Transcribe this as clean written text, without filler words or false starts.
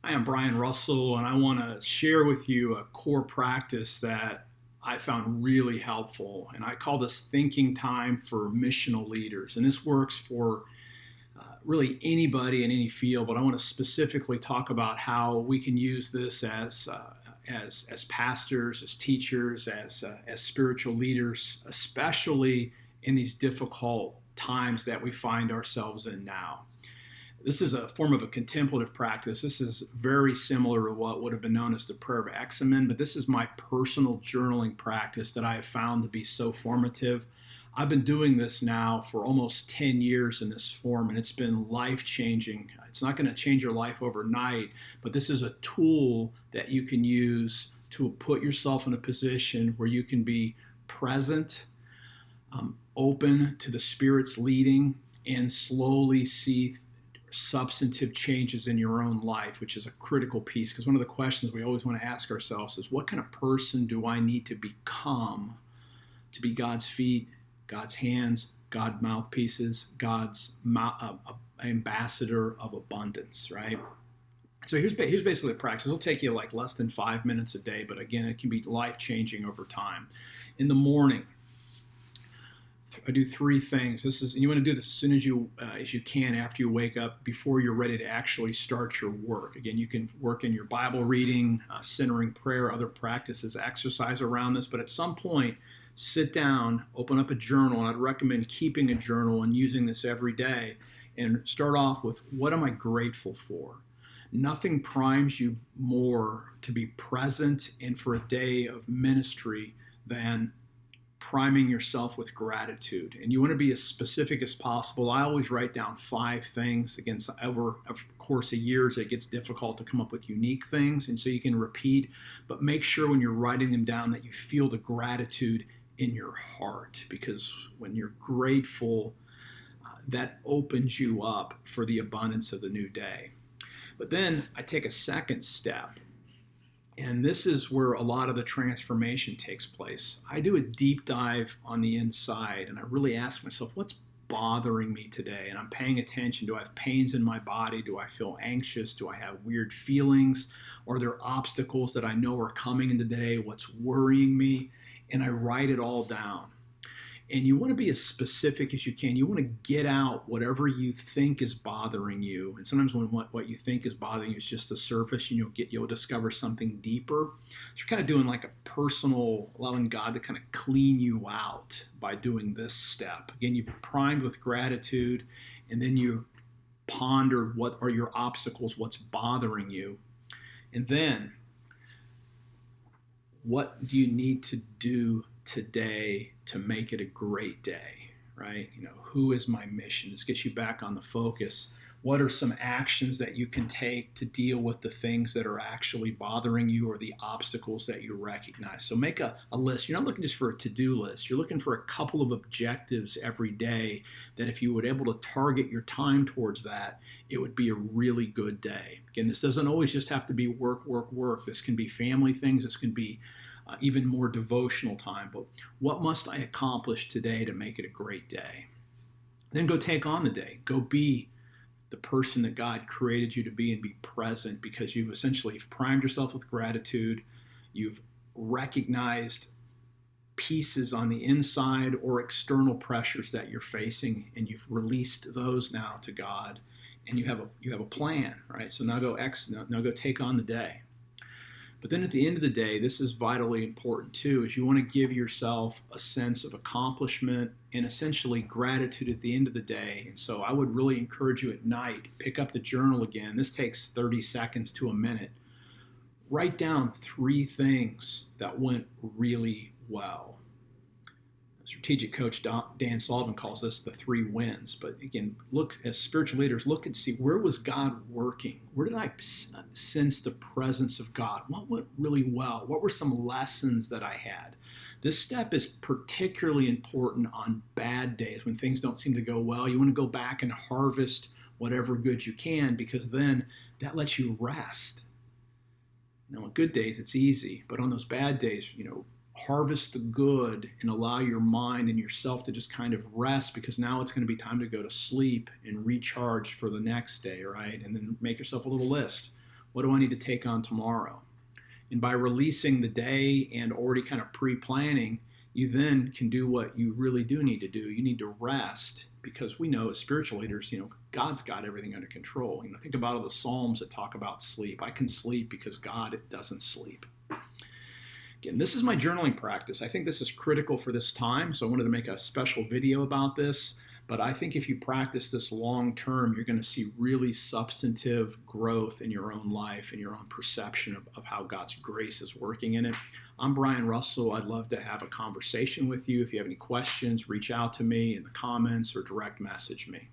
Hi, I'm Brian Russell, and I want to share with you a core practice that I found really helpful. And I call this thinking time for missional leaders. And this works for really anybody in any field, but I want to specifically talk about how we can use this as pastors, as teachers, as spiritual leaders, especially in these difficult times that we find ourselves in now. This is a form of a contemplative practice. This is very similar to what would have been known as the prayer of Examen, but this is my personal journaling practice that I have found to be so formative. I've been doing this now for almost 10 years in this form, and it's been life changing. It's not going to change your life overnight, but this is a tool that you can use to put yourself in a position where you can be present, open to the Spirit's leading, and slowly see substantive changes in your own life, which is a critical piece. Because one of the questions we always want to ask ourselves is, what kind of person do I need to become to be God's feet, God's hands, God's mouthpieces, God's ambassador of abundance, right? So here's basically the practice. It'll take you like less than 5 minutes a day, but again, it can be life-changing over time. In the morning, I do three things. And you want to do this as soon as you can after you wake up, before you're ready to actually start your work. Again, you can work in your Bible reading, centering prayer, other practices, exercise around this. But at some point, sit down, open up a journal, and I'd recommend keeping a journal and using this every day. And start off with, what am I grateful for? Nothing primes you more to be present and for a day of ministry than priming yourself with gratitude. And you want to be as specific as possible. I always write down 5 things. Again, over a course of years, it gets difficult to come up with unique things, and so you can repeat, but make sure when you're writing them down that you feel the gratitude in your heart, because when you're grateful, that opens you up for the abundance of the new day. But then I take a second step, and this is where a lot of the transformation takes place. I do a deep dive on the inside, and I really ask myself, what's bothering me today? And I'm paying attention. Do I have pains in my body? Do I feel anxious? Do I have weird feelings? Are there obstacles that I know are coming in the day? What's worrying me? And I write it all down. And you want to be as specific as you can. You want to get out whatever you think is bothering you. And sometimes when what you think is bothering you is just the surface, you'll discover something deeper. So you're kind of doing like a personal, allowing God to kind of clean you out by doing this step. Again, you've primed with gratitude, and then you ponder what are your obstacles, what's bothering you. And then, what do you need to do today to make it a great day, right? Who is my mission? This gets you back on the focus. What are some actions that you can take to deal with the things that are actually bothering you, or the obstacles that you recognize? So make a list. You're not looking just for a to-do list. You're looking for a couple of objectives every day that if you were able to target your time towards that, it would be a really good day. Again, this doesn't always just have to be work, work, work. This can be family things. This can be even more devotional time. But what must I accomplish today to make it a great day? Then go take on the day. Go be the person that God created you to be, and be present, because you've essentially primed yourself with gratitude. You've recognized pieces on the inside or external pressures that you're facing, and you've released those now to God, and you have a plan, right? So now go take on the day. But then at the end of the day, this is vitally important too, is you want to give yourself a sense of accomplishment and essentially gratitude at the end of the day. And so I would really encourage you at night, pick up the journal again. This takes 30 seconds to a minute. Write down 3 things that went really well. Strategic coach Dan Sullivan calls this the 3 wins. But again, look, as spiritual leaders, look and see, where was God working? Where did I sense the presence of God? What went really well? What were some lessons that I had? This step is particularly important on bad days when things don't seem to go well. You want to go back and harvest whatever good you can, because then that lets you rest. On good days, it's easy, but on those bad days, harvest the good and allow your mind and yourself to just kind of rest, because now it's going to be time to go to sleep and recharge for the next day, right? And then make yourself a little list. What do I need to take on tomorrow? And by releasing the day and already kind of pre-planning, you then can do what you really do need to do. You need to rest, because we know as spiritual leaders, God's got everything under control. Think about all the Psalms that talk about sleep. I can sleep because God doesn't sleep. Again, this is my journaling practice. I think this is critical for this time, so I wanted to make a special video about this. But I think if you practice this long term, you're going to see really substantive growth in your own life and your own perception of how God's grace is working in it. I'm Brian Russell. I'd love to have a conversation with you. If you have any questions, reach out to me in the comments or direct message me.